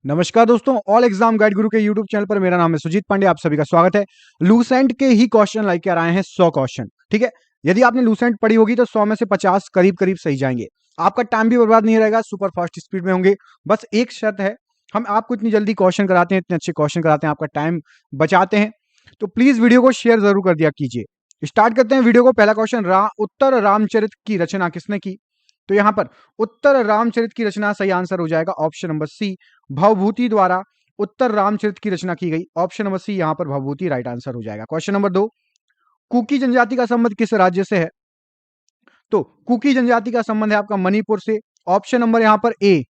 नमस्कार दोस्तों, all exam guide गुरु के यूट्यूब चैनल पर मेरा नाम है सुजीत पांडे। आप सभी का स्वागत है। लूसेंट के ही क्वेश्चन लेकर आए हैं 100 क्वेश्चन। ठीक है, यदि आपने लूसेंट पढ़ी होगी तो 100 में से 50 करीब करीब सही जाएंगे। आपका टाइम भी बर्बाद नहीं रहेगा, सुपर फास्ट स्पीड में होंगे। बस एक शर्त है, हम आपको इतनी जल्दी क्वेश्चन कराते हैं, इतने अच्छे क्वेश्चन कराते हैं, आपका टाइम बचाते हैं, तो प्लीज वीडियो को शेयर जरूर कर दिया कीजिए। स्टार्ट करते हैं वीडियो को। पहला क्वेश्चन, उत्तर रामचरित की रचना किसने की? तो यहां पर उत्तर रामचरित की रचना सही आंसर हो जाएगा ऑप्शन नंबर सी, भवभूति द्वारा उत्तर रामचरित की रचना की गई। ऑप्शन नंबर सी यहां पर भवभूति राइट आंसर हो जाएगा। क्वेश्चन नंबर 2, कुकी जनजाति का संबंध किस राज्य से है? तो कुकी जनजाति का संबंध है आपका मणिपुर से। ऑप्शन नंबर यहां पर ए,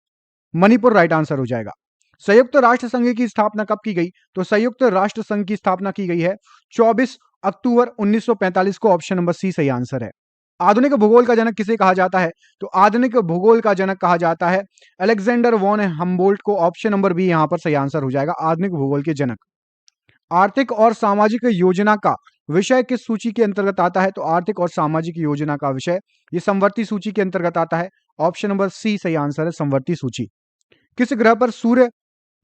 मणिपुर राइट आंसर हो जाएगा। संयुक्त राष्ट्र संघ की स्थापना कब की गई? तो संयुक्त राष्ट्र संघ की स्थापना की गई है 24 अक्टूबर 1945 को। ऑप्शन नंबर सी सही आंसर है। आधुनिक भूगोल का जनक किसे कहा जाता है? तो आधुनिक भूगोल का जनक कहा जाता है अलेक्जेंडर वॉन हम्बोल्ट को। ऑप्शन नंबर बी यहां पर सही आंसर हो जाएगा, आधुनिक भूगोल के जनक। आर्थिक और सामाजिक योजना का विषय किस सूची के अंतर्गत आता है? तो आर्थिक और सामाजिक योजना का विषय ये समवर्ती सूची के अंतर्गत आता है। ऑप्शन नंबर सी सही आंसर है, समवर्ती सूची। किस ग्रह पर सूर्य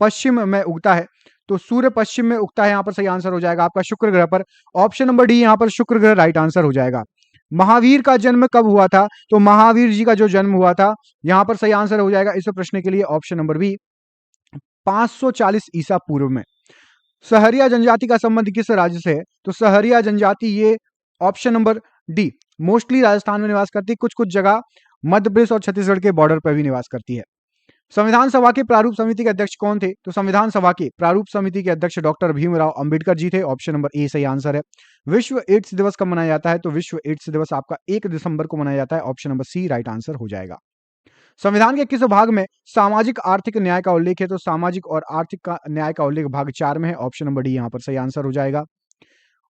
पश्चिम में उगता है? तो सूर्य पश्चिम में उगता है, यहां पर सही आंसर हो जाएगा आपका शुक्र ग्रह पर। ऑप्शन नंबर डी यहां पर शुक्र ग्रह राइट आंसर हो जाएगा। महावीर का जन्म कब हुआ था? तो महावीर जी का जो जन्म हुआ था, यहां पर सही आंसर हो जाएगा इस प्रश्न के लिए ऑप्शन नंबर बी, 540 ईसा पूर्व में। सहरिया जनजाति का संबंध किस राज्य से है? तो सहरिया जनजाति ये option number D, mostly Rajasthan में निवास करती है, कुछ कुछ जगह मध्य प्रदेश और छत्तीसगढ़ के बॉर्डर पर भी निवास करती है। संविधान सभा के प्रारूप समिति के अध्यक्ष कौन थे? तो संविधान सभा के प्रारूप समिति के अध्यक्ष डॉक्टर भीमराव अंबेडकर जी थे। ऑप्शन नंबर ए सही आंसर है। विश्व एड्स दिवस कब मनाया जाता है? तो विश्व एड्स दिवस आपका 1 दिसंबर को मनाया जाता है। Option number C right answer हो जाएगा। संविधान के किस भाग में सामाजिक आर्थिक न्याय का उल्लेख है? तो सामाजिक और आर्थिक का न्याय का उल्लेख भाग 4 में है। ऑप्शन नंबर डी यहां पर सही आंसर हो जाएगा।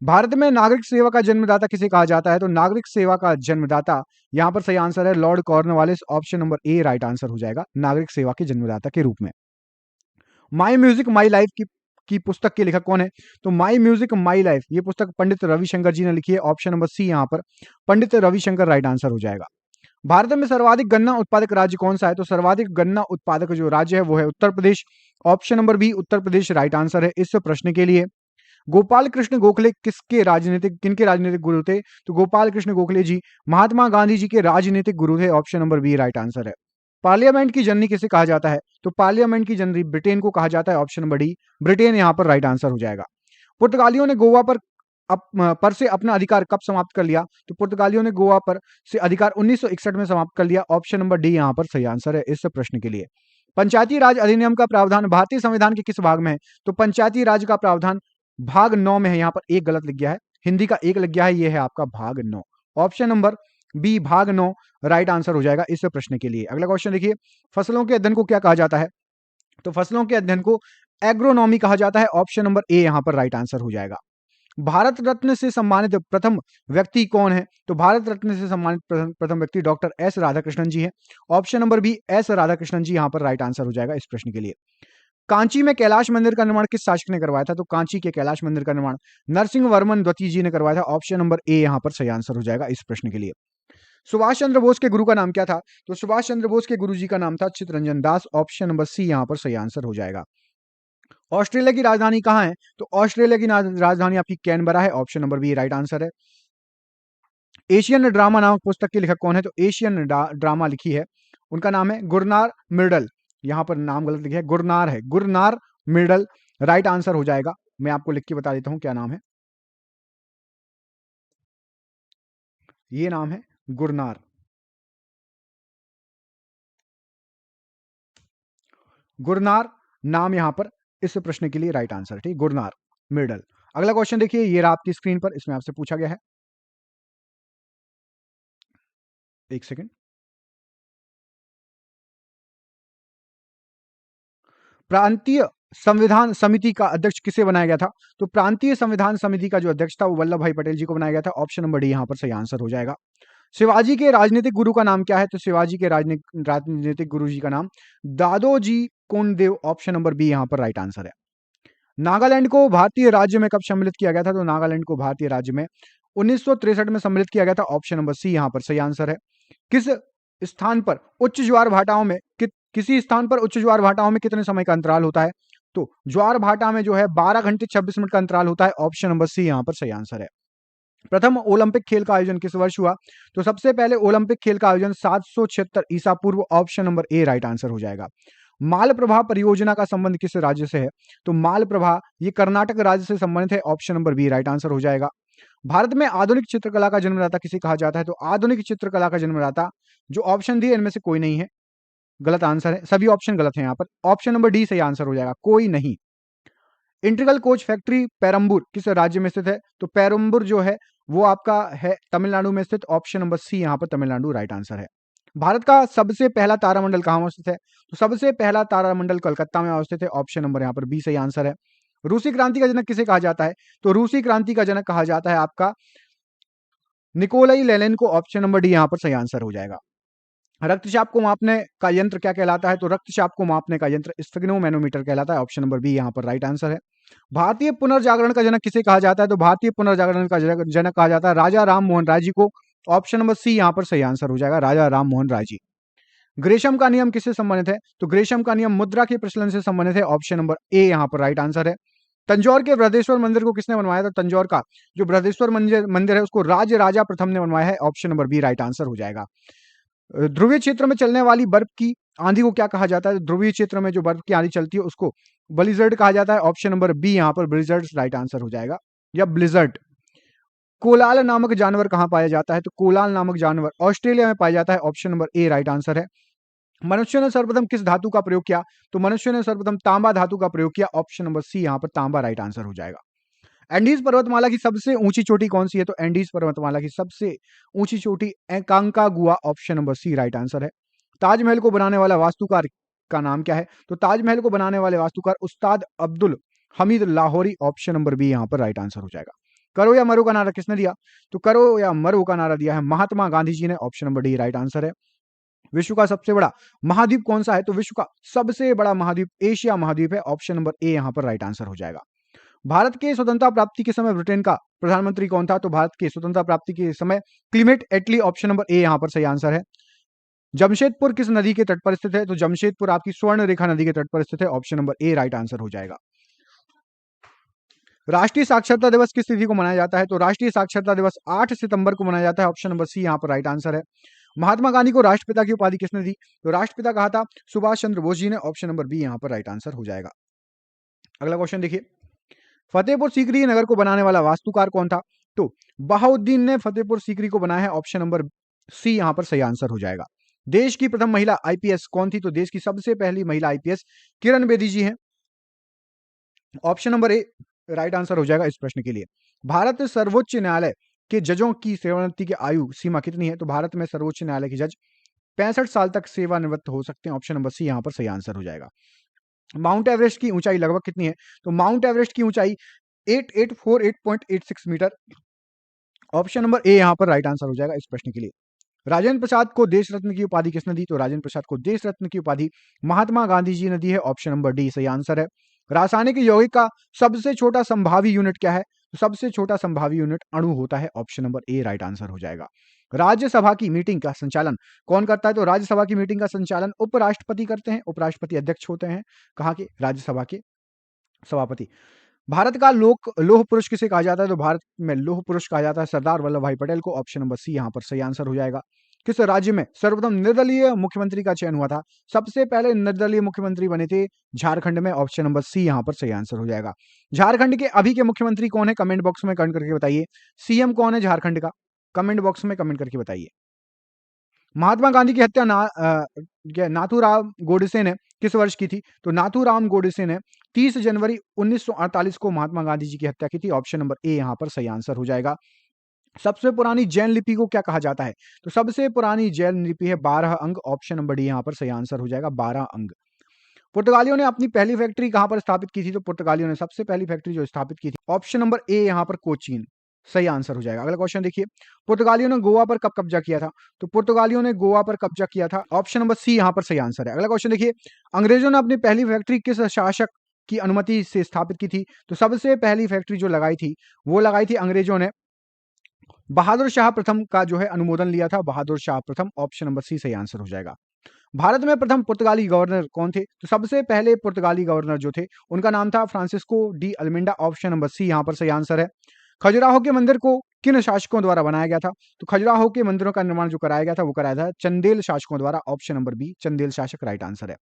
भारत में नागरिक सेवा का जन्मदाता किसे कहा जाता है? तो नागरिक सेवा का जन्मदाता यहां पर सही आंसर है Lord Cornwallis. Option number A right answer हो जाएगा, नागरिक सेवा के जन्मदाता के रूप में। माई म्यूजिक माई लाइफ की पुस्तक के लेखक कौन है? तो माई म्यूजिक माई लाइफ ये पुस्तक पंडित रविशंकर जी ने लिखी है। ऑप्शन नंबर सी यहां पर पंडित रविशंकर राइट आंसर हो जाएगा। भारत में सर्वाधिक गन्ना उत्पादक राज्य कौन सा है? तो सर्वाधिक गन्ना उत्पादक जो राज्य है वो है Uttar Pradesh. Option number B Uttar Pradesh right answer है इस प्रश्न के लिए। गोपाल कृष्ण गोखले किनके राजनीतिक गुरु थे? तो गोपाल कृष्ण गोखले जी महात्मा गांधी जी के राजनीतिक गुरु थे। Option number B right answer है। पार्लियामेंट की जननी किसे कहा जाता है? तो पार्लियामेंट की जननी ब्रिटेन को कहा जाता है। ऑप्शन नंबर डी ब्रिटेन यहां पर राइट आंसर हो जाएगा। पुर्तगालियों ने गोवा पर से अपना अधिकार कब समाप्त कर लिया? तो पुर्तगालियों ने गोवा पर से अधिकार 1961 में समाप्त कर लिया। ऑप्शन नंबर डी यहां पर सही आंसर है इस प्रश्न के लिए। पंचायती राज अधिनियम का प्रावधान भारतीय संविधान के किस भाग में है? तो पंचायती राज का प्रावधान भाग 9 में है। यहां पर एक गलत लिख गया है, हिंदी का एक लग गया है, ये है आपका भाग 9। ऑप्शन नंबर बी भाग 9 राइट आंसर हो जाएगा इस प्रश्न के लिए। अगला क्वेश्चन देखिए, फसलों के अध्ययन को क्या कहा जाता है? तो फसलों के अध्ययन को एग्रोनॉमी कहा जाता है। ऑप्शन नंबर ए यहां पर राइट आंसर हो जाएगा। भारत रत्न से सम्मानित प्रथम व्यक्ति कौन है? तो भारत रत्न से सम्मानित प्रथम व्यक्ति डॉक्टर एस राधाकृष्णन जी है। Option number B S Radhakrishnan ji यहां पर राइट आंसर हो जाएगा इस प्रश्न के लिए। कांची में कैलाश मंदिर का निर्माण किस शासक ने करवाया था? तो कांची के कैलाश मंदिर का निर्माण नरसिंह वर्मन द्वितीय जी ने करवाया था। ऑप्शन नंबर ए यहां पर सही आंसर हो जाएगा इस प्रश्न के लिए। सुभाष चंद्र बोस के गुरु का नाम क्या था? तो सुभाष चंद्र बोस के गुरु जी का नाम था चित्तरंजन दास। ऑप्शन नंबर सी यहां पर सही आंसर हो जाएगा। ऑस्ट्रेलिया की राजधानी कहां है? तो ऑस्ट्रेलिया की राजधानी आपकी कैनबरा है। Option number B right answer है। एशियन ड्रामा नामक पुस्तक के लेखक कौन है? तो एशियन ड्रामा लिखी है, उनका नाम है गुरनार मिर्डल। यहां पर नाम गलत लिखा है, गुरनार है, गुरनार मिर्डल राइट आंसर हो जाएगा। मैं आपको लिख के बता देता हूं क्या नाम है, ये नाम है गुरनार। गुरनार नाम यहां पर इस प्रश्न के लिए राइट आंसर है, ठीक, गुरनार मिर्डल। अगला क्वेश्चन देखिए, ये रहा आपकी स्क्रीन पर, इसमें आपसे पूछा गया है, एक सेकेंड। प्रांतीय संविधान समिति का अध्यक्ष किसे बनाया गया था? तो प्रांतीय संविधान समिति का जो अध्यक्ष था वो वल्लभ भाई पटेल जी को बनाया गया था। ऑप्शन नंबर डी यहां पर सही आंसर हो जाएगा। शिवाजी के राजनीतिक गुरु का नाम क्या है? तो शिवाजी के राजनीतिक गुरु जी का नाम Dadoji Konddev. Option number B यहां पर राइट आंसर है। नागालैंड को भारतीय राज्य में कब सम्मिलित किया गया था? तो नागालैंड को भारतीय राज्य में 1963 में सम्मिलित किया गया था। ऑप्शन नंबर सी यहां पर सही आंसर है। किस स्थान पर उच्च ज्वार भाटाओं में किसी स्थान पर उच्च ज्वार भाटाओं में कितने समय का अंतराल होता है? तो ज्वार भाटा में जो है 12 घंटे 26 मिनट का अंतराल होता है। ऑप्शन नंबर सी यहां पर सही आंसर है। प्रथम ओलंपिक खेल का आयोजन किस वर्ष हुआ? तो सबसे पहले ओलंपिक खेल का आयोजन 776 ईसा पूर्व। Option number A right answer हो जाएगा। मालप्रभा परियोजना का संबंध किस राज्य से है? तो मालप्रभा ये कर्नाटक राज्य से संबंधित है। Option number B right answer हो जाएगा। भारत में आधुनिक चित्रकला का जन्मदाता किसे कहा जाता है? तो आधुनिक चित्रकला का जन्मदाता जो ऑप्शन दिए इनमें से कोई नहीं है, गलत आंसर है। सभी ऑप्शन गलत है यहाँ पर। ऑप्शन नंबर डी सही आंसर हो जाएगा, कोई नहीं। इंटीग्रल कोच फैक्ट्री पेरम्बूर किस राज्य में स्थित है? तो पेरम्बूर जो है वो आपका है तमिलनाडु में स्थित। ऑप्शन नंबर सी यहाँ पर तमिलनाडु राइट आंसर है। भारत का सबसे पहला तारामंडल कहाँ अवस्थित है? तो सबसे पहला तारामंडल कलकत्ता में अवस्थित है। ऑप्शन नंबर यहाँ पर बी सही आंसर है। रूसी क्रांति का जनक किसे कहा जाता है? तो रूसी क्रांति का जनक कहा जाता है आपका निकोलाई लेनिन को। ऑप्शन नंबर डी यहाँ पर सही आंसर हो जाएगा। रक्तचाप को मापने का यंत्र क्या कहलाता है? तो रक्तचाप को मापने का यंत्र स्फिग्नोमैनोमीटर कहलाता है। ऑप्शन नंबर बी यहाँ पर राइट आंसर है। भारतीय पुनर्जागरण का जनक किसे कहा जाता है? तो भारतीय पुनर्जागरण का जनक कहा जाता है राजा राम मोहन राय जी को। ऑप्शन नंबर सी यहाँ पर सही आंसर हो जाएगा, राजा राम मोहन राय जी। ग्रेशम का नियम किससे संबंधित है? तो ग्रेशम का नियम मुद्रा के प्रचलन से संबंधित है। ऑप्शन नंबर ए यहाँ पर राइट आंसर है। तंजौर के बृहदेश्वर मंदिर को किसने बनवाया था? तंजौर का जो बृहदेश्वर मंदिर है उसको राज राजा प्रथम ने बनवाया है। Option number B right answer हो जाएगा। ध्रुवीय क्षेत्र में चलने वाली बर्फ की आंधी को क्या कहा जाता है? ध्रुवीय क्षेत्र में जो बर्फ की आंधी चलती है उसको ब्लिजर्ड कहा जाता है। ऑप्शन नंबर बी यहाँ पर ब्लिजर्ड राइट आंसर हो जाएगा, या ब्लिजर्ड। कोलाल नामक जानवर कहाँ पाया जाता है? तो कोलाल नामक जानवर ऑस्ट्रेलिया में पाया जाता है। Option number A right answer है। मनुष्य ने सर्वप्रथम किस धातु का प्रयोग किया? तो मनुष्य ने सर्वप्रथम तांबा धातु का प्रयोग किया। ऑप्शन नंबर सी यहाँ पर तांबा राइट आंसर हो जाएगा। एंडीज पर्वतमाला की सबसे ऊंची चोटी कौन सी है? तो एंडीज पर्वतमाला की सबसे ऊंची चोटी Aconcagua. Option number C right answer है। ताजमहल को बनाने वाला वास्तुकार का नाम क्या है? तो ताजमहल को बनाने वाले वास्तुकार Ustad Abdul Hamid Lahori. Option number B यहाँ पर राइट आंसर हो जाएगा। करो या मरो का नारा किसने दिया? तो करो या मरो का नारा दिया है महात्मा गांधी जी ने। Option number D right answer है। विश्व का सबसे बड़ा महाद्वीप कौन सा है? तो विश्व का सबसे बड़ा महाद्वीप एशिया महाद्वीप है। ऑप्शन नंबर ए यहाँ पर राइट आंसर हो जाएगा। भारत के स्वतंत्रता प्राप्ति के समय ब्रिटेन का प्रधानमंत्री कौन था? तो भारत के स्वतंत्रता प्राप्ति के समय क्लीमेट एटली। ऑप्शन नंबर ए यहाँ पर सही आंसर है। जमशेदपुर किस नदी के तट पर स्थित है? तो जमशेदपुर आपकी स्वर्ण रेखा नदी के तट पर स्थित है। Option number A right answer हो जाएगा। राष्ट्रीय साक्षरता दिवस किस तिथि को मनाया जाता है? तो राष्ट्रीय साक्षरता दिवस 8 सितंबर को मनाया जाता है। ऑप्शन नंबर सी यहाँ पर राइट आंसर है। महात्मा गांधी को राष्ट्रपिता की उपाधि किसने दी? तो राष्ट्रपिता कहा था सुभाष चंद्र बोस जी ने। ऑप्शन नंबर बी यहाँ पर राइट आंसर हो जाएगा। अगला क्वेश्चन देखिए, फतेहपुर सीकरी नगर को बनाने वाला वास्तुकार कौन था? तो बहाउद्दीन ने फतेहपुर सीकरी को बनाया है। ऑप्शन नंबर सी यहां पर सही आंसर हो जाएगा। देश की प्रथम महिला आईपीएस कौन थी? तो देश की सबसे पहली महिला आईपीएस किरण बेदी जी हैं। Option number A right answer हो जाएगा इस प्रश्न के लिए। भारत सर्वोच्च न्यायालय के जजों की सेवानिवृत्ति की आयु सीमा कितनी है? तो भारत में सर्वोच्च न्यायालय के जज 65 साल तक सेवानिवृत्त हो सकते हैं। ऑप्शन नंबर सी यहां पर सही आंसर हो जाएगा। माउंट एवरेस्ट की ऊंचाई लगभग कितनी है? तो माउंट एवरेस्ट की ऊंचाई 8848.86 मीटर। ऑप्शन नंबर ए यहां पर राइट आंसर हो जाएगा इस प्रश्न के लिए। राजेंद्र प्रसाद को देश रत्न की उपाधि किसने दी? तो राजेंद्र प्रसाद को देश रत्न की उपाधि महात्मा गांधी जी ने दी है। ऑप्शन नंबर डी सही आंसर है। रासायनिक यौगिक का सबसे छोटा संभावी यूनिट क्या है? तो सबसे छोटा संभावी यूनिट अणु होता है। Option number A right answer हो जाएगा। राज्यसभा की मीटिंग का संचालन कौन करता है? तो राज्यसभा की मीटिंग का संचालन उपराष्ट्रपति करते हैं। उपराष्ट्रपति अध्यक्ष होते हैं कहाँ के? राज्यसभा के सभापति। भारत का लौह पुरुष किसे कहा जाता है? तो भारत में लौह पुरुष कहा जाता है सरदार वल्लभ भाई पटेल को। ऑप्शन नंबर सी यहां पर सही आंसर हो जाएगा। किस राज्य में सर्वप्रथम निर्दलीय मुख्यमंत्री का चयन हुआ था? सबसे पहले निर्दलीय मुख्यमंत्री बने थे झारखंड में। ऑप्शन नंबर सी यहां पर सही आंसर हो जाएगा। झारखंड के अभी के मुख्यमंत्री कौन है? कमेंट बॉक्स में कमेंट करके बताइए। सीएम कौन है झारखंड का? कमेंट बॉक्स में कमेंट करके बताइए। महात्मा गांधी की हत्या नाथूराम गोडसे ने किस वर्ष की थी? तो नाथूराम गोडसे ने 30 जनवरी 1948 को महात्मा गांधी जी की हत्या की थी। ऑप्शन नंबर ए यहां पर सही आंसर हो जाएगा। सबसे पुरानी जैन लिपि को क्या कहा जाता है? तो सबसे पुरानी जैन लिपि है 12 अंग। ऑप्शन नंबर डी यहां पर सही आंसर हो जाएगा, 12 अंग। पुर्तगालियों ने अपनी पहली फैक्ट्री कहां पर स्थापित की थी? तो पुर्तगालियों ने सबसे पहली फैक्ट्री जो स्थापित की थी, ऑप्शन नंबर ए यहां पर कोचीन सही आंसर हो जाएगा। अगला क्वेश्चन देखिए, पुर्तगालियों ने गोवा पर कब कब्जा किया था? तो पुर्तगालियों ने गोवा पर कब्जा किया था। ऑप्शन नंबर सी यहां पर सही आंसर है। अगला क्वेश्चन देखिए, अंग्रेजों ने अपनी पहली फैक्ट्री किस शासक की अनुमति से स्थापित की थी? तो सबसे पहली फैक्ट्री जो लगाई थी वो लगाई थी अंग्रेजों ने बहादुर शाह प्रथम का जो है अनुमोदन लिया था, बहादुर शाह प्रथम, ऑप्शन नंबर सी सही आंसर हो जाएगा। भारत में प्रथम पुर्तगाली गवर्नर कौन थे? तो सबसे पहले पुर्तगाली गवर्नर जो थे उनका नाम था Francisco de Almeida, option number C यहाँ पर सही आंसर है। खजुराहो के मंदिर को किन शासकों द्वारा बनाया गया था? तो खजुराहो के मंदिरों का निर्माण जो कराया गया था वो कराया था चंदेल शासकों द्वारा, ऑप्शन नंबर बी चंदेल शासक राइट आंसर है।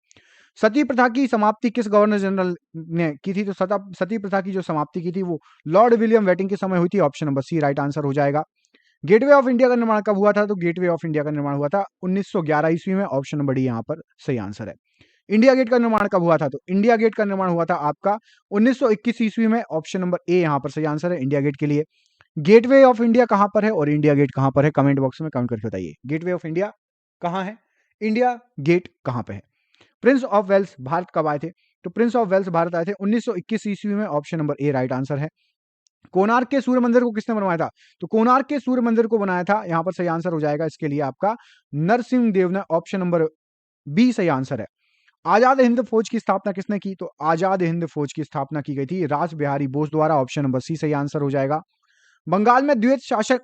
सती प्रथा की समाप्ति किस गवर्नर जनरल ने की थी? तो सती प्रथा की जो समाप्ति की थी वो लॉर्ड विलियम वेटिंग के समय हुई थी, option number C right answer हो जाएगा। गेटवे ऑफ इंडिया का निर्माण कब हुआ था? तो गेटवे ऑफ इंडिया का निर्माण हुआ था 1911 ईस्वी में, ऑप्शन नंबर डी यहाँ पर सही आंसर है। इंडिया गेट का निर्माण कब हुआ था? तो इंडिया गेट का निर्माण हुआ था आपका 1921 ईस्वी में, ऑप्शन नंबर ए यहाँ पर सही आंसर है इंडिया गेट के लिए। गेटवे ऑफ इंडिया कहां पर है और इंडिया गेट कहां पर है? कमेंट बॉक्स में कमेंट करके बताइए, गेटवे ऑफ इंडिया कहां है, इंडिया गेट कहां पे है। प्रिंस ऑफ वेल्स भारत कब आए थे? तो प्रिंस ऑफ वेल्स भारत आए थे 1921 ईस्वी में, option number A right answer है। कोणार्क के सूर्य मंदिर को किसने बनवाया था? तो कोणार्क के सूर्य मंदिर को बनाया था, यहां पर सही आंसर हो जाएगा इसके लिए आपका नरसिंह देव ने, ऑप्शन नंबर बी सही आंसर है। आजाद हिंद फौज की स्थापना किसने की? तो आजाद हिंद फौज की स्थापना की गई थी रास बिहारी बोस द्वारा, ऑप्शन नंबर सी सही आंसर हो जाएगा। बंगाल में द्वैत शासक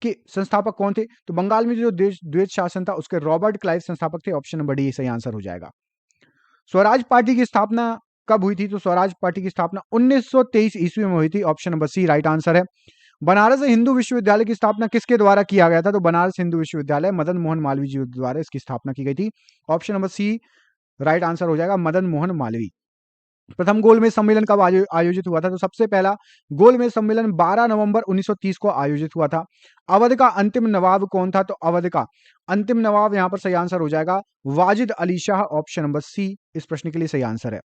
के संस्थापक कौन थे? तो बंगाल में जो द्वैत शासन था उसके रॉबर्ट क्लाइव संस्थापक थे, ऑप्शन नंबर डी सही आंसर हो जाएगा। स्वराज पार्टी की स्थापना कब हुई थी? तो स्वराज पार्टी की स्थापना 1923 ईस्वी में हुई थी, option number C right answer है। बनारस हिंदू विश्वविद्यालय की स्थापना किसके द्वारा किया गया था? तो बनारस हिंदू विश्वविद्यालय मदन मोहन मालवीय जी द्वारा इसकी स्थापना की गई थी, option number C right answer हो जाएगा, मदन मोहन मालवीय। प्रथम गोलमेज सम्मेलन कब आयोजित हुआ था? तो सबसे पहला गोलमेज सम्मेलन 12 नवंबर 1930 को आयोजित हुआ था। अवध का अंतिम नवाब कौन था? तो अवध का अंतिम नवाब यहां पर सही आंसर हो जाएगा Wajid Ali Shah, option number C इस प्रश्न के लिए सही आंसर है।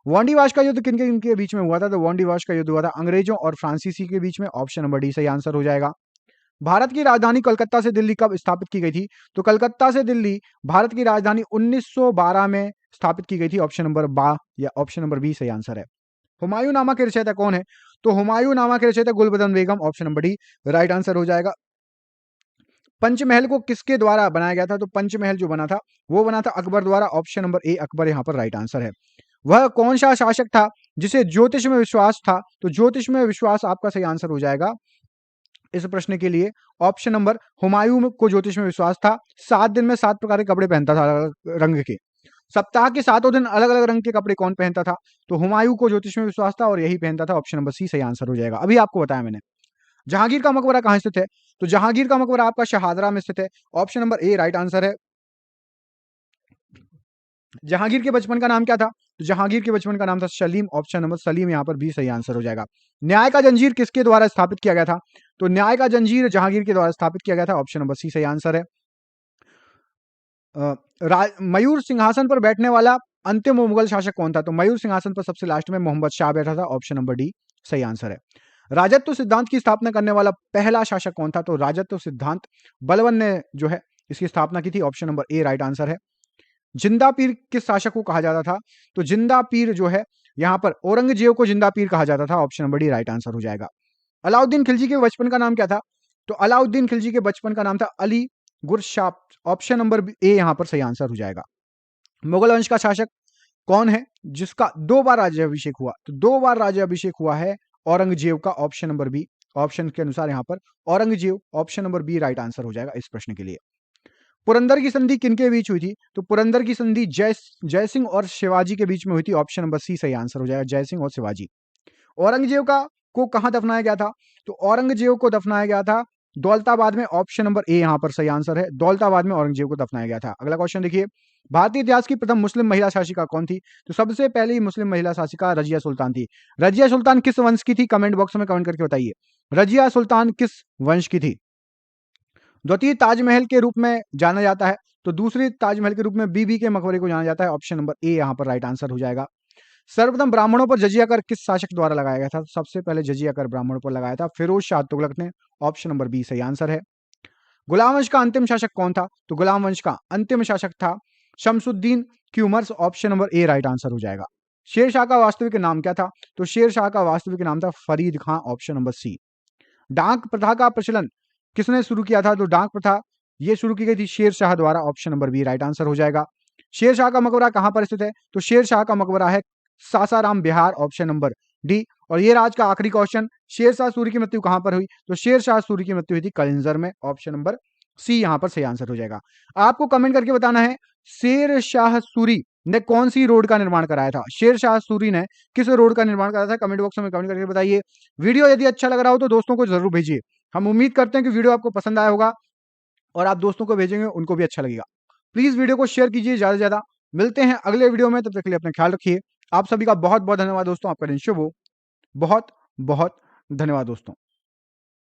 वांडीवाश का युद्ध किनके किनके बीच में हुआ था? तो वांडीवाश का युद्ध हुआ था अंग्रेजों और फ्रांसीसी के बीच में, ऑप्शन नंबर डी सही आंसर हो जाएगा। भारत की राजधानी कोलकाता से दिल्ली कब स्थापित की गई थी? तो कलकत्ता से दिल्ली भारत की राजधानी 1912 में स्थापित की गई थी, ऑप्शन नंबर बा या ऑप्शन नंबर बी सही आंसर है। हुमायूं नामा के रचयिता कौन है? तो हुमायूं नामा के रचयिता Gulbadan Begum, option number D right answer हो जाएगा। पंचमहल को किसके द्वारा बनाया गया था? तो पंचमहल जो बना था वो बना था अकबर द्वारा, ऑप्शन नंबर ए अकबर यहाँ पर राइट आंसर है। वह कौन सा शासक था जिसे ज्योतिष में विश्वास था? तो ज्योतिष में विश्वास आपका सही आंसर हो जाएगा इस प्रश्न के लिए, ऑप्शन नंबर हुमायूं को ज्योतिष में विश्वास था। 7 दिन में 7 प्रकार के कपड़े पहनता था अलग अलग रंग के। सप्ताह के 7 दिन अलग अलग रंग के कपड़े कौन पहनता था? तो हुमायूं को ज्योतिष में विश्वास था और यही पहनता था, ऑप्शन नंबर सी सही आंसर हो जाएगा। अभी आपको बताया मैंने। जहांगीर का मकबरा कहां स्थित है? तो जहांगीर का मकबरा आपका शहादरा में स्थित है, option number A right answer है। जहांगीर के बचपन का नाम क्या था? तो जहांगीर के बचपन का नाम था सलीम, ऑप्शन नंबर सलीम यहाँ पर भी सही आंसर हो जाएगा। न्याय का जंजीर किसके द्वारा स्थापित किया गया था? तो न्याय का जंजीर जहांगीर के द्वारा स्थापित किया गया था, ऑप्शन नंबर सी सही आंसर है। मयूर सिंहासन पर बैठने वाला अंतिम मुगल शासक कौन था? तो मयूर सिंहासन पर सबसे लास्ट में मोहम्मद शाह बैठा था, ऑप्शन नंबर डी सही आंसर है। राजत्व सिद्धांत की स्थापना करने वाला पहला शासक कौन था? तो राजत्व सिद्धांत बलबन ने जो है इसकी स्थापना की थी, option number A right answer है। जिंदा पीर किस शासक को कहा जाता था? तो जिंदा पीर जो है यहाँ पर औरंगजेब को जिंदा पीर कहा जाता था, option number D right answer हो जाएगा। अलाउद्दीन खिलजी के बचपन का नाम क्या था? तो अलाउद्दीन खिलजी के बचपन का नाम था अली गुरशाह, ऑप्शन नंबर ए यहाँ पर सही आंसर हो जाएगा। मुगल वंश का शासक कौन है जिसका 2 बार राज्याभिषेक हुआ? तो 2 बार राज्याभिषेक हुआ है औरंगजेब का, ऑप्शन नंबर बी, ऑप्शन के अनुसार यहाँ पर Aurangzeb, option number B right answer हो जाएगा इस प्रश्न के लिए। पुरंदर की संधि किनके बीच हुई थी? तो पुरंदर की संधि जय सिंह और शिवाजी के बीच में हुई थी, ऑप्शन नंबर सी सही आंसर हो जाएगा, जय सिंह और शिवाजी। औरंगजेब को कहां दफनाया गया था? तो औरंगजेब को दफनाया गया था दौलताबाद में, ऑप्शन नंबर ए यहां पर सही आंसर है, दौलताबाद में औरंगजेब को दफनाया गया था। अगला क्वेश्चन देखिए, भारतीय इतिहास की प्रथम मुस्लिम महिला शासिका कौन थी? तो सबसे पहली मुस्लिम महिला शासिका रजिया सुल्तान थी। रजिया सुल्तान किस वंश की थी? कमेंट बॉक्स में कमेंट करके बताइए, रजिया सुल्तान किस वंश की थी? द्वितीय ताजमहल के रूप में जाना जाता है, तो दूसरी ताजमहल के रूप में बीबी के मकबरे को जाना जाता है, ऑप्शन नंबर ए यहां पर राइट आंसर हो जाएगा। सर्वप्रथम ब्राह्मणों पर जजिया कर किस शासक द्वारा लगाया गया था? सबसे पहले जजिया कर ब्राह्मणों पर लगाया था फिरोज शाह तुगलक ने, ऑप्शन नंबर बी सही आंसर है। गुलाम वंश का अंतिम शासक कौन था? तो गुलाम वंश का अंतिम शासक था Shamsuddin Kayumars, option number A right answer हो जाएगा। शेर शाह का वास्तविक नाम क्या था? तो शेर शाह का वास्तविक नाम था फरीद खां, ऑप्शन नंबर सी। डाक प्रथा का प्रचलन किसने शुरू किया था? तो डाक प्रथा ये शुरू की गई थी शेर शाह द्वारा, option number B right answer हो जाएगा। शेर शाह का मकबरा कहां पर स्थित है? तो शेर शाह का मकबरा है Sasaram Bihar, option number D. और ये आज का आखिरी क्वेश्चन, शेरशाह सूरी की मृत्यु कहां पर हुई? तो शेरशाह सूरी की मृत्यु हुई थी कलिंजर में। ऑप्शन नंबर सी यहां पर सही आंसर हो जाएगा। आपको कमेंट करके बताना है शेरशाह सूरी ने कौन सी रोड का निर्माण कराया था? शेरशाह सूरी ने किस रोड का निर्माण कराया था? कमेंट बॉक्स में कमेंट करके बताइए। वीडियो यदि अच्छा लग रहा हो तो दोस्तों को जरूर भेजिए। हम उम्मीद करते हैं कि वीडियो आपको पसंद आया होगा और आप दोस्तों को भेजेंगे, उनको भी अच्छा लगेगा। प्लीज वीडियो को शेयर कीजिए ज्यादा से ज्यादा। मिलते हैं अगले वीडियो में, तब तक के लिए अपना ख्याल रखिए। आप सभी का बहुत बहुत धन्यवाद दोस्तों। आपका दिन शुभ हो। बहुत बहुत धन्यवाद दोस्तों।